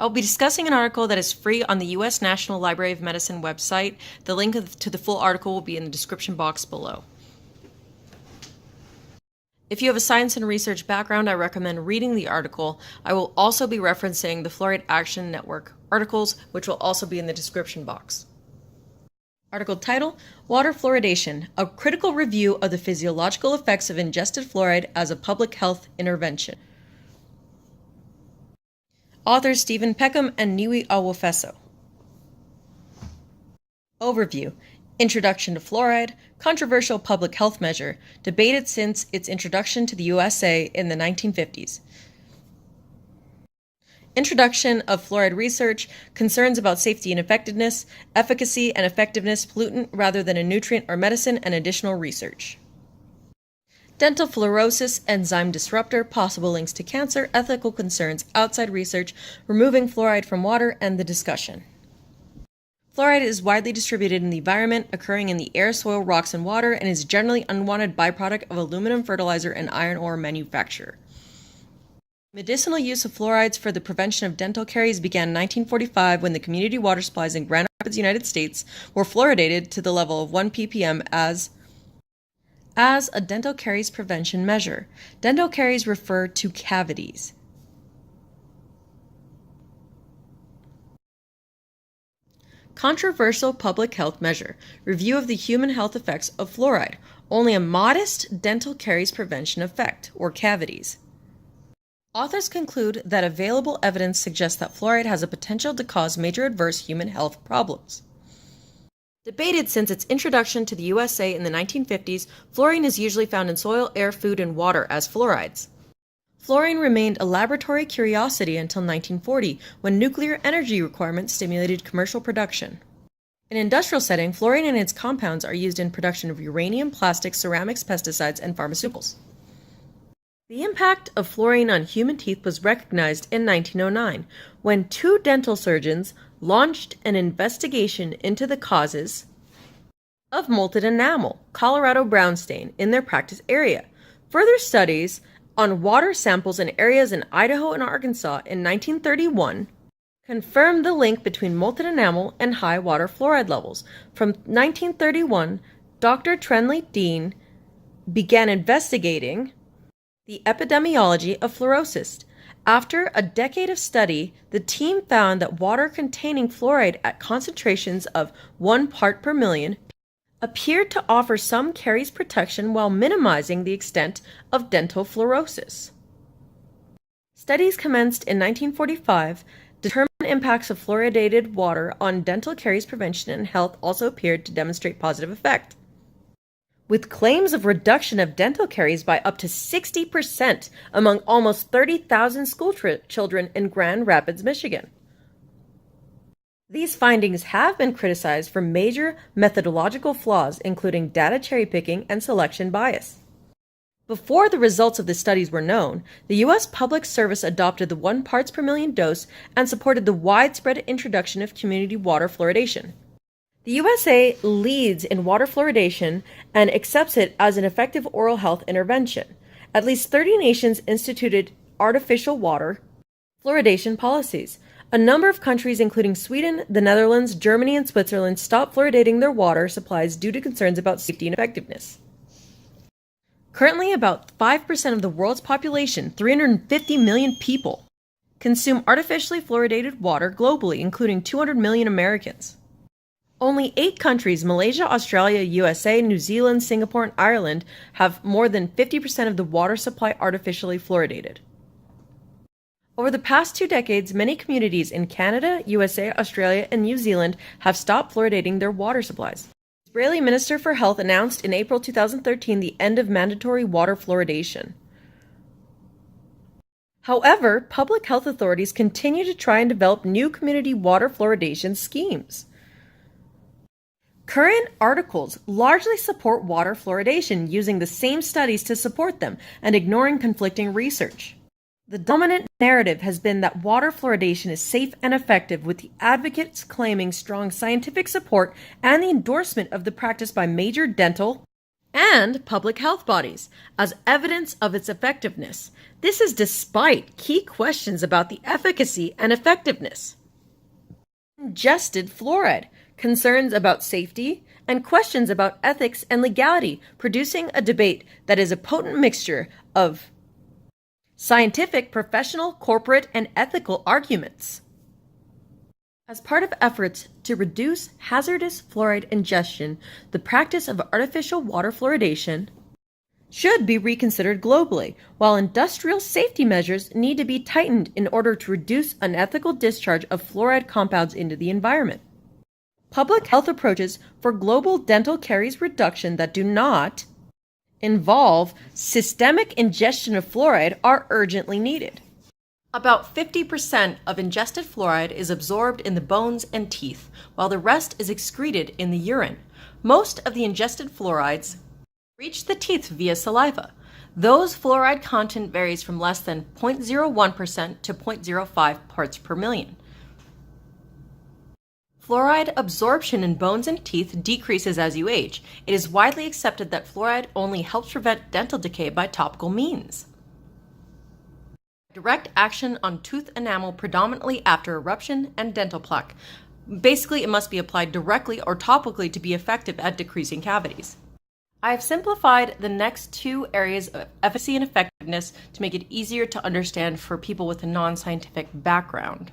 I will be discussing an article that is free on the U.S. National Library of Medicine website. The link to the full article will be in the description box below. If you have a science and research background, I recommend reading the article. I will also be referencing the Fluoride Action Network articles, which will also be in the description box. Article title, Water Fluoridation, a critical review of the physiological effects of ingested fluoride as a public health intervention. Authors Stephen Peckham and Niwi Awofeso. Overview. Introduction to fluoride, controversial public health measure, debated since its introduction to the USA in the 1950s. Introduction of fluoride research, concerns about safety and effectiveness, efficacy and effectiveness, pollutant rather than a nutrient or medicine, and additional research. Dental fluorosis, enzyme disruptor, possible links to cancer, ethical concerns, outside research, removing fluoride from water, and the discussion. Fluoride is widely distributed in the environment, occurring in the air, soil, rocks, and water, and is generally an unwanted byproduct of aluminum fertilizer and iron ore manufacture. Medicinal use of fluorides for the prevention of dental caries began in 1945 when the community water supplies in Grand Rapids, United States were fluoridated to the level of 1 ppm as a dental caries prevention measure. Dental caries refer to cavities. Controversial public health measure. Review of the human health effects of fluoride. Only a modest dental caries prevention effect, or cavities. Authors conclude that available evidence suggests that fluoride has a potential to cause major adverse human health problems. Debated since its introduction to the USA in the 1950s, fluorine is usually found in soil, air, food, and water as fluorides. Fluorine remained a laboratory curiosity until 1940, when nuclear energy requirements stimulated commercial production. In industrial setting, fluorine and its compounds are used in production of uranium, plastics, ceramics, pesticides, and pharmaceuticals. The impact of fluorine on human teeth was recognized in 1909, when two dental surgeons launched an investigation into the causes of molted enamel, Colorado brown stain, in their practice area. Further studies on water samples in areas in Idaho and Arkansas in 1931 confirmed the link between molted enamel and high water fluoride levels. From 1931, Dr. Trenley Dean began investigating the epidemiology of fluorosis. After a decade of study, the team found that water containing fluoride at concentrations of 1 part per million appeared to offer some caries protection while minimizing the extent of dental fluorosis. Studies commenced in 1945 determined impacts of fluoridated water on dental caries prevention and health also appeared to demonstrate positive effect, with claims of reduction of dental caries by up to 60% among almost 30,000 school children in Grand Rapids, Michigan. These findings have been criticized for major methodological flaws, including data cherry-picking and selection bias. Before the results of the studies were known, the U.S. Public Service adopted the 1 parts per million dose and supported the widespread introduction of community water fluoridation. The USA leads in water fluoridation and accepts it as an effective oral health intervention. At least 30 nations instituted artificial water fluoridation policies. A number of countries, including Sweden, the Netherlands, Germany, and Switzerland, stopped fluoridating their water supplies due to concerns about safety and effectiveness. Currently, about 5% of the world's population, 350 million people, consume artificially fluoridated water globally, including 200 million Americans. Only 8 countries, Malaysia, Australia, USA, New Zealand, Singapore, and Ireland, have more than 50% of the water supply artificially fluoridated. Over the past 2 decades, many communities in Canada, USA, Australia, and New Zealand have stopped fluoridating their water supplies. The Israeli Minister for Health announced in April 2013 the end of mandatory water fluoridation. However, public health authorities continue to try and develop new community water fluoridation schemes. Current articles largely support water fluoridation, using the same studies to support them and ignoring conflicting research. The dominant narrative has been that water fluoridation is safe and effective, with the advocates claiming strong scientific support and the endorsement of the practice by major dental and public health bodies as evidence of its effectiveness. This is despite key questions about the efficacy and effectiveness. Ingested fluoride, concerns about safety, and questions about ethics and legality, producing a debate that is a potent mixture of scientific, professional, corporate, and ethical arguments. As part of efforts to reduce hazardous fluoride ingestion, the practice of artificial water fluoridation should be reconsidered globally, while industrial safety measures need to be tightened in order to reduce unethical discharge of fluoride compounds into the environment. Public health approaches for global dental caries reduction that do not involve systemic ingestion of fluoride are urgently needed. About 50% of ingested fluoride is absorbed in the bones and teeth, while the rest is excreted in the urine. Most of the ingested fluorides reach the teeth via saliva. Those fluoride content varies from less than 0.01% to 0.05 parts per million. Fluoride absorption in bones and teeth decreases as you age. It is widely accepted that fluoride only helps prevent dental decay by topical means. Direct action on tooth enamel predominantly after eruption and dental plaque. Basically, it must be applied directly or topically to be effective at decreasing cavities. I have simplified the next two areas of efficacy and effectiveness to make it easier to understand for people with a non-scientific background.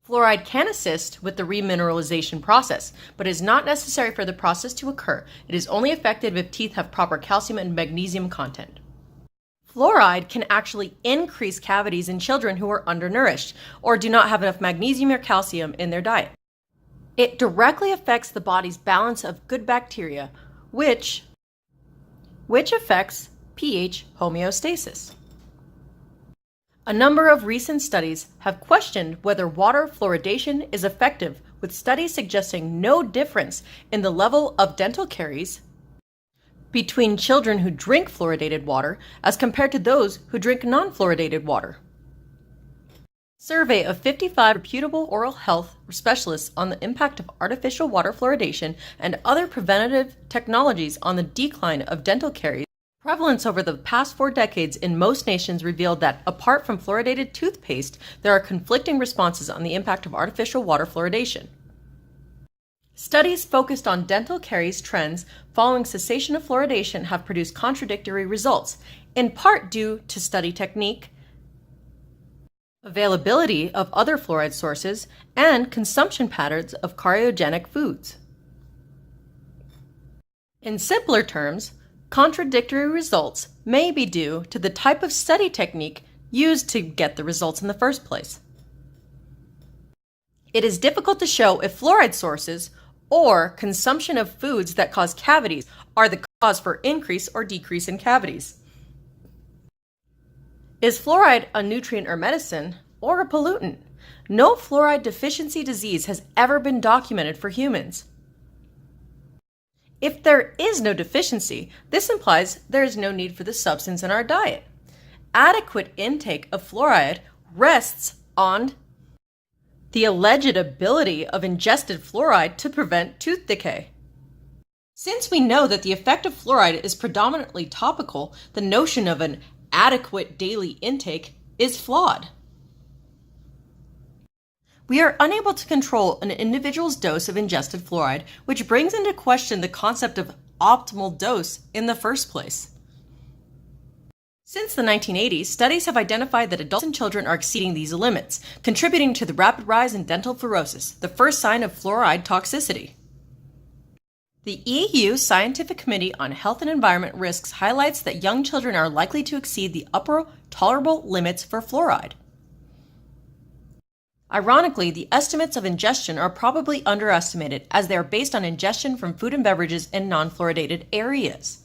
Fluoride can assist with the remineralization process, but is not necessary for the process to occur. It is only effective if teeth have proper calcium and magnesium content. Fluoride can actually increase cavities in children who are undernourished or do not have enough magnesium or calcium in their diet. It directly affects the body's balance of good bacteria, which affects pH homeostasis. A number of recent studies have questioned whether water fluoridation is effective, with studies suggesting no difference in the level of dental caries between children who drink fluoridated water as compared to those who drink non-fluoridated water. Survey of 55 reputable oral health specialists on the impact of artificial water fluoridation and other preventative technologies on the decline of dental caries. Prevalence over the past 4 decades in most nations revealed that, apart from fluoridated toothpaste, there are conflicting responses on the impact of artificial water fluoridation. Studies focused on dental caries trends following cessation of fluoridation have produced contradictory results, in part due to study technique, availability of other fluoride sources, and consumption patterns of cariogenic foods. In simpler terms, contradictory results may be due to the type of study technique used to get the results in the first place. It is difficult to show if fluoride sources or consumption of foods that cause cavities are the cause for increase or decrease in cavities. Is fluoride a nutrient or medicine, or a pollutant? No fluoride deficiency disease has ever been documented for humans. If there is no deficiency, this implies there is no need for the substance in our diet. Adequate intake of fluoride rests on the alleged ability of ingested fluoride to prevent tooth decay. Since we know that the effect of fluoride is predominantly topical, the notion of an adequate daily intake is flawed. We are unable to control an individual's dose of ingested fluoride, which brings into question the concept of optimal dose in the first place. Since the 1980s, studies have identified that adults and children are exceeding these limits, contributing to the rapid rise in dental fluorosis, the first sign of fluoride toxicity. The EU Scientific Committee on Health and Environment Risks highlights that young children are likely to exceed the upper tolerable limits for fluoride. Ironically, the estimates of ingestion are probably underestimated, as they are based on ingestion from food and beverages in non-fluoridated areas.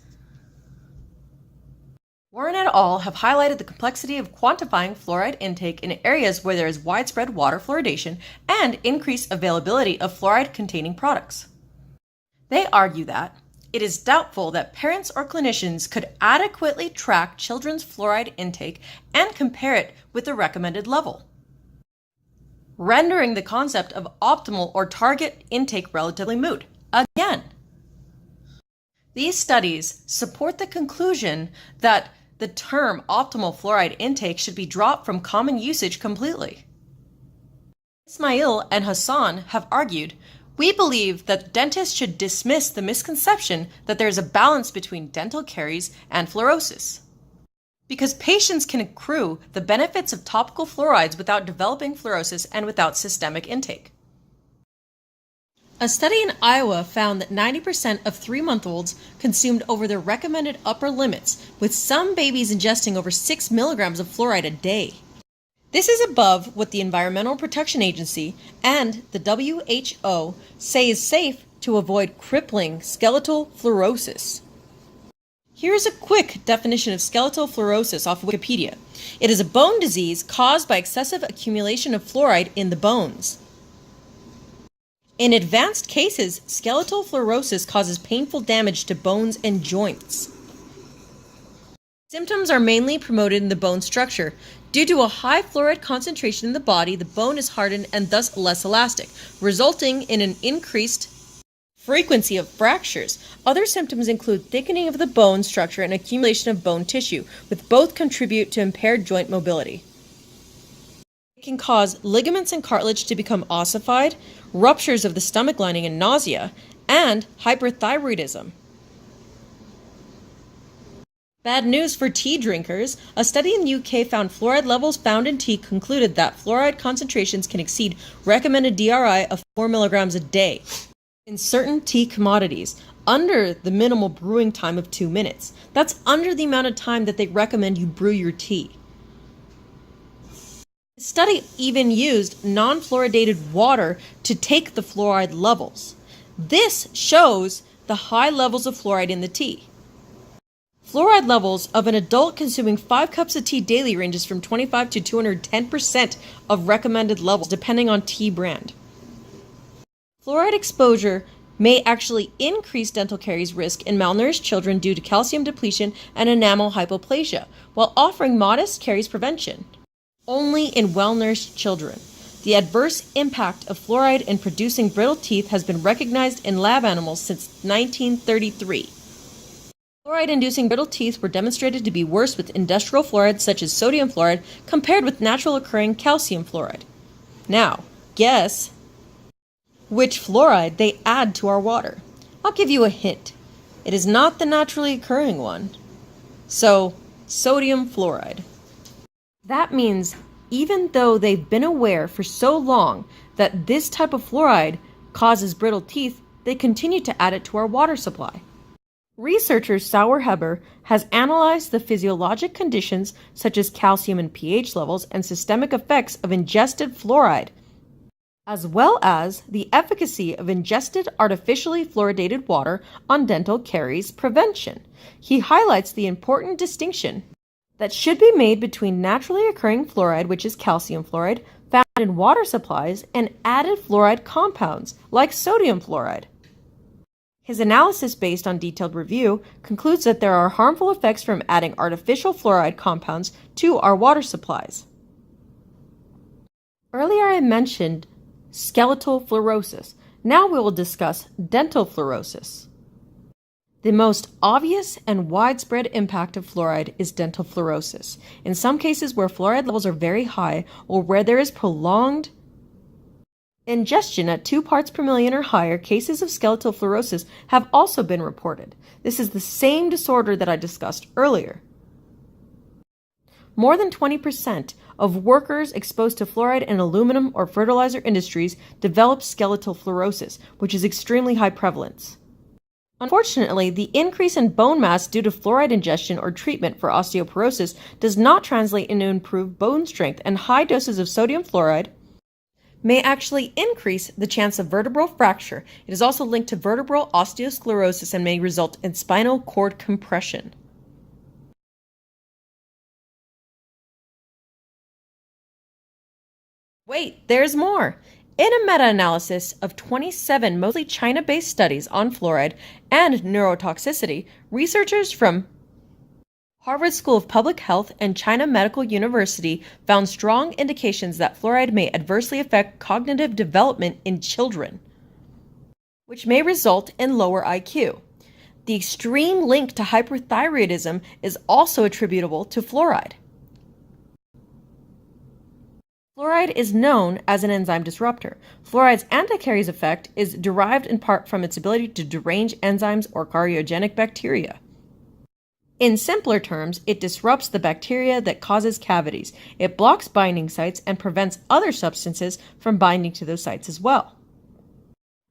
Warren et al. Have highlighted the complexity of quantifying fluoride intake in areas where there is widespread water fluoridation and increased availability of fluoride-containing products. They argue that it is doubtful that parents or clinicians could adequately track children's fluoride intake and compare it with the recommended level, rendering the concept of optimal or target intake relatively moot. Again, These studies support the conclusion that the term optimal fluoride intake should be dropped from common usage completely. Ismail and Hassan have argued, "We believe that dentists should dismiss the misconception that there is a balance between dental caries and fluorosis, because patients can accrue the benefits of topical fluorides without developing fluorosis and without systemic intake." A study in Iowa found that 90% of 3-month-olds consumed over their recommended upper limits, with some babies ingesting over 6 milligrams of fluoride a day. This is above what the Environmental Protection Agency and the WHO say is safe to avoid crippling skeletal fluorosis. Here is a quick definition of skeletal fluorosis off of Wikipedia. It is a bone disease caused by excessive accumulation of fluoride in the bones. In advanced cases, skeletal fluorosis causes painful damage to bones and joints. Symptoms are mainly promoted in the bone structure. Due to a high fluoride concentration in the body, the bone is hardened and thus less elastic, resulting in an increased frequency of fractures. Other symptoms include thickening of the bone structure and accumulation of bone tissue, with both contribute to impaired joint mobility. It can cause ligaments and cartilage to become ossified, ruptures of the stomach lining and nausea, and hyperthyroidism. Bad news for tea drinkers. A study in the UK found fluoride levels found in tea concluded that fluoride concentrations can exceed recommended DRI of 4 milligrams a day in certain tea commodities, under the minimal brewing time of 2 minutes. That's under the amount of time that they recommend you brew your tea. The study even used non-fluoridated water to take the fluoride levels. This shows the high levels of fluoride in the tea. Fluoride levels of an adult consuming 5 cups of tea daily ranges from 25 to 210% of recommended levels, depending on tea brand. Fluoride exposure may actually increase dental caries risk in malnourished children due to calcium depletion and enamel hypoplasia, while offering modest caries prevention only in well-nourished children. The adverse impact of fluoride in producing brittle teeth has been recognized in lab animals since 1933. Fluoride-inducing brittle teeth were demonstrated to be worse with industrial fluorides such as sodium fluoride compared with natural occurring calcium fluoride. Now, guess which fluoride they add to our water. I'll give you a hint. It is not the naturally occurring one. So, sodium fluoride. That means even though they've been aware for so long that this type of fluoride causes brittle teeth, they continue to add it to our water supply. Researcher Sauerheber has analyzed the physiologic conditions such as calcium and pH levels and systemic effects of ingested fluoride, as well as the efficacy of ingested artificially fluoridated water on dental caries prevention. He highlights the important distinction that should be made between naturally occurring fluoride, which is calcium fluoride, found in water supplies, and added fluoride compounds like sodium fluoride. His analysis, based on detailed review, concludes that there are harmful effects from adding artificial fluoride compounds to our water supplies. Earlier I mentioned skeletal fluorosis. Now we will discuss dental fluorosis. The most obvious and widespread impact of fluoride is dental fluorosis. In some cases where fluoride levels are very high or where there is prolonged ingestion at 2 parts per million or higher, cases of skeletal fluorosis have also been reported. This is the same disorder that I discussed earlier. More than 20% of workers exposed to fluoride in aluminum or fertilizer industries develop skeletal fluorosis, which is extremely high prevalence. Unfortunately, the increase in bone mass due to fluoride ingestion or treatment for osteoporosis does not translate into improved bone strength, and high doses of sodium fluoride may actually increase the chance of vertebral fracture. It is also linked to vertebral osteosclerosis and may result in spinal cord compression. Wait, there's more! In a meta-analysis of 27 mostly China-based studies on fluoride and neurotoxicity, researchers from Harvard School of Public Health and China Medical University found strong indications that fluoride may adversely affect cognitive development in children, which may result in lower IQ. The extreme link to hyperthyroidism is also attributable to fluoride. Fluoride is known as an enzyme disruptor. Fluoride's anticaries effect is derived in part from its ability to derange enzymes or carcinogenic bacteria. In simpler terms, it disrupts the bacteria that causes cavities. It blocks binding sites and prevents other substances from binding to those sites as well.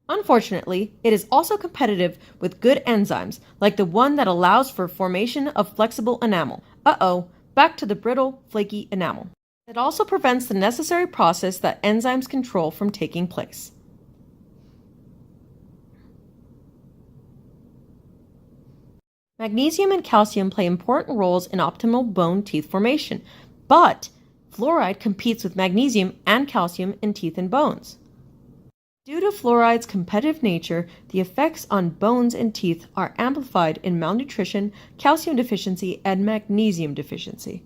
Unfortunately, it is also competitive with good enzymes, like the one that allows for formation of flexible enamel. Back to the brittle, flaky enamel. It also prevents the necessary process that enzymes control from taking place. Magnesium and calcium play important roles in optimal bone teeth formation, but fluoride competes with magnesium and calcium in teeth and bones. Due to fluoride's competitive nature, the effects on bones and teeth are amplified in malnutrition, calcium deficiency, and magnesium deficiency.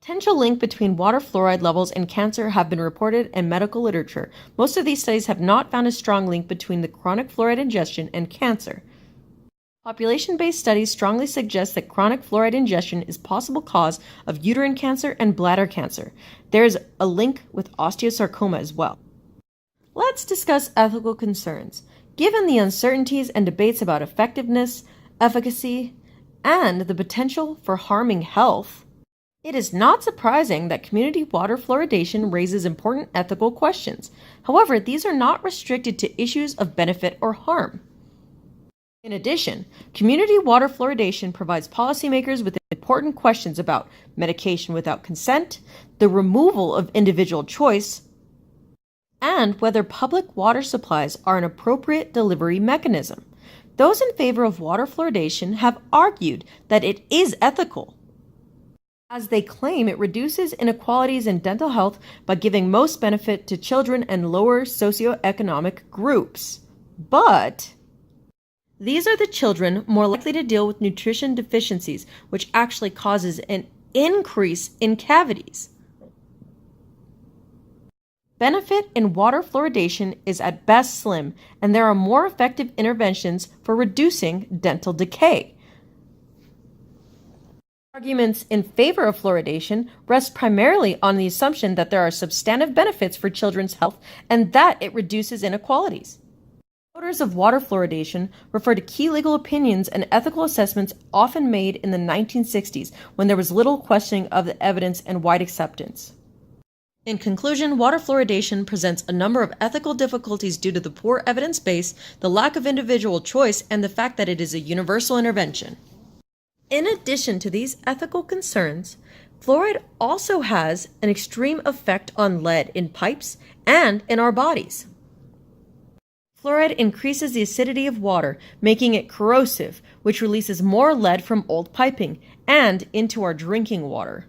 Potential link between water fluoride levels and cancer have been reported in medical literature. Most of these studies have not found a strong link between the chronic fluoride ingestion and cancer. Population-based studies strongly suggest that chronic fluoride ingestion is a possible cause of uterine cancer and bladder cancer. There is a link with osteosarcoma as well. Let's discuss ethical concerns. Given the uncertainties and debates about effectiveness, efficacy, and the potential for harming health, it is not surprising that community water fluoridation raises important ethical questions. However, these are not restricted to issues of benefit or harm. In addition, community water fluoridation provides policymakers with important questions about medication without consent, the removal of individual choice, and whether public water supplies are an appropriate delivery mechanism. Those in favor of water fluoridation have argued that it is ethical, as they claim it reduces inequalities in dental health by giving most benefit to children and lower socioeconomic groups. But these are the children more likely to deal with nutrition deficiencies, which actually causes an increase in cavities. Benefit in water fluoridation is at best slim, and there are more effective interventions for reducing dental decay. Arguments in favor of fluoridation rest primarily on the assumption that there are substantive benefits for children's health and that it reduces inequalities. Supporters of water fluoridation refer to key legal opinions and ethical assessments often made in the 1960s when there was little questioning of the evidence and wide acceptance. In conclusion, water fluoridation presents a number of ethical difficulties due to the poor evidence base, the lack of individual choice, and the fact that it is a universal intervention. In addition to these ethical concerns, fluoride also has an extreme effect on lead in pipes and in our bodies. Fluoride increases the acidity of water, making it corrosive, which releases more lead from old piping and into our drinking water.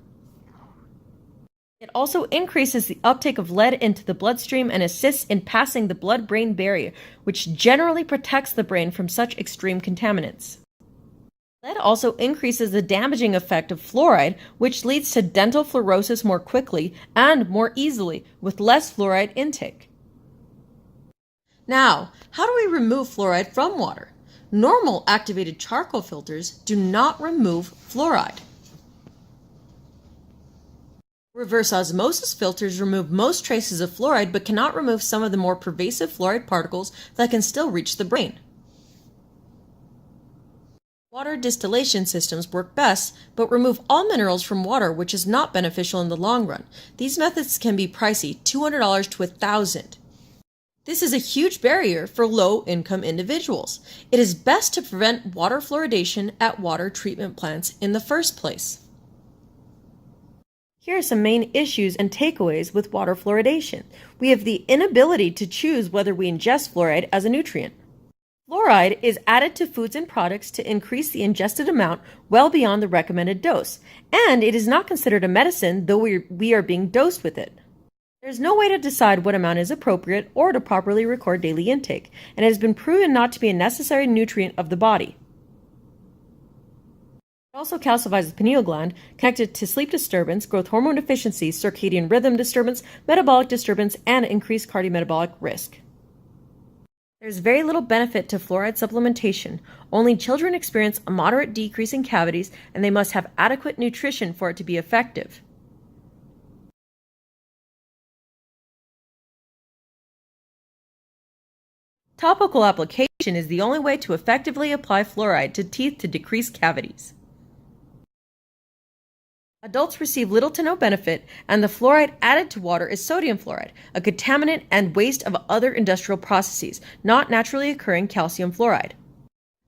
It also increases the uptake of lead into the bloodstream and assists in passing the blood-brain barrier, which generally protects the brain from such extreme contaminants. Lead also increases the damaging effect of fluoride, which leads to dental fluorosis more quickly and more easily with less fluoride intake. Now, how do we remove fluoride from water? Normal activated charcoal filters do not remove fluoride. Reverse osmosis filters remove most traces of fluoride but cannot remove some of the more pervasive fluoride particles that can still reach the brain. Water distillation systems work best, but remove all minerals from water, which is not beneficial in the long run. These methods can be pricey, $200 to $1,000. This is a huge barrier for low-income individuals. It is best to prevent water fluoridation at water treatment plants in the first place. Here are some main issues and takeaways with water fluoridation. We have the inability to choose whether we ingest fluoride as a nutrient. Fluoride is added to foods and products to increase the ingested amount well beyond the recommended dose, and it is not considered a medicine, though we are being dosed with it. There is no way to decide what amount is appropriate or to properly record daily intake, and it has been proven not to be a necessary nutrient of the body. It also calcifies the pineal gland, connected to sleep disturbance, growth hormone deficiency, circadian rhythm disturbance, metabolic disturbance, and increased cardiometabolic risk. There's very little benefit to fluoride supplementation. Only children experience a moderate decrease in cavities, and they must have adequate nutrition for it to be effective. Topical application is the only way to effectively apply fluoride to teeth to decrease cavities. Adults receive little to no benefit, and the fluoride added to water is sodium fluoride, a contaminant and waste of other industrial processes, not naturally occurring calcium fluoride.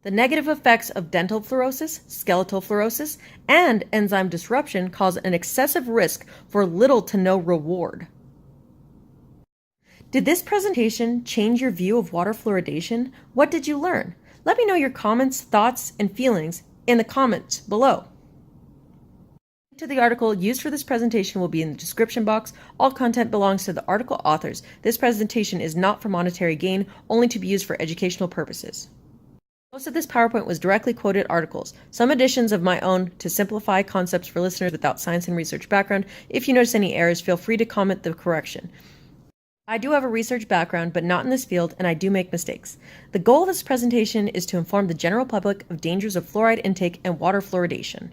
The negative effects of dental fluorosis, skeletal fluorosis, and enzyme disruption cause an excessive risk for little to no reward. Did this presentation change your view of water fluoridation? What did you learn? Let me know your comments, thoughts, and feelings in the comments below. To the article used for this presentation will be in the description box. All content belongs to the article authors. This presentation is not for monetary gain, only to be used for educational purposes. Most of this PowerPoint was directly quoted articles, some additions of my own to simplify concepts for listeners without science and research background. If you notice any errors, feel free to comment the correction. I do have a research background, but not in this field, and I do make mistakes. The goal of this presentation is to inform the general public of dangers of fluoride intake and water fluoridation.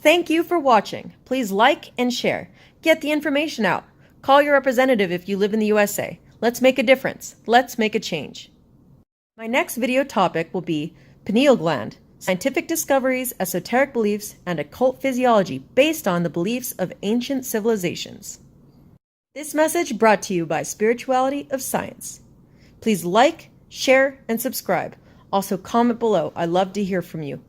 Thank you for watching. Please like and share. Get the information out. Call your representative if you live in the USA. Let's make a difference. Let's make a change. My next video topic will be pineal gland, scientific discoveries, esoteric beliefs, and occult physiology based on the beliefs of ancient civilizations. This message brought to you by Spirituality of Science. Please like, share, and subscribe. Also comment below. I love to hear from you.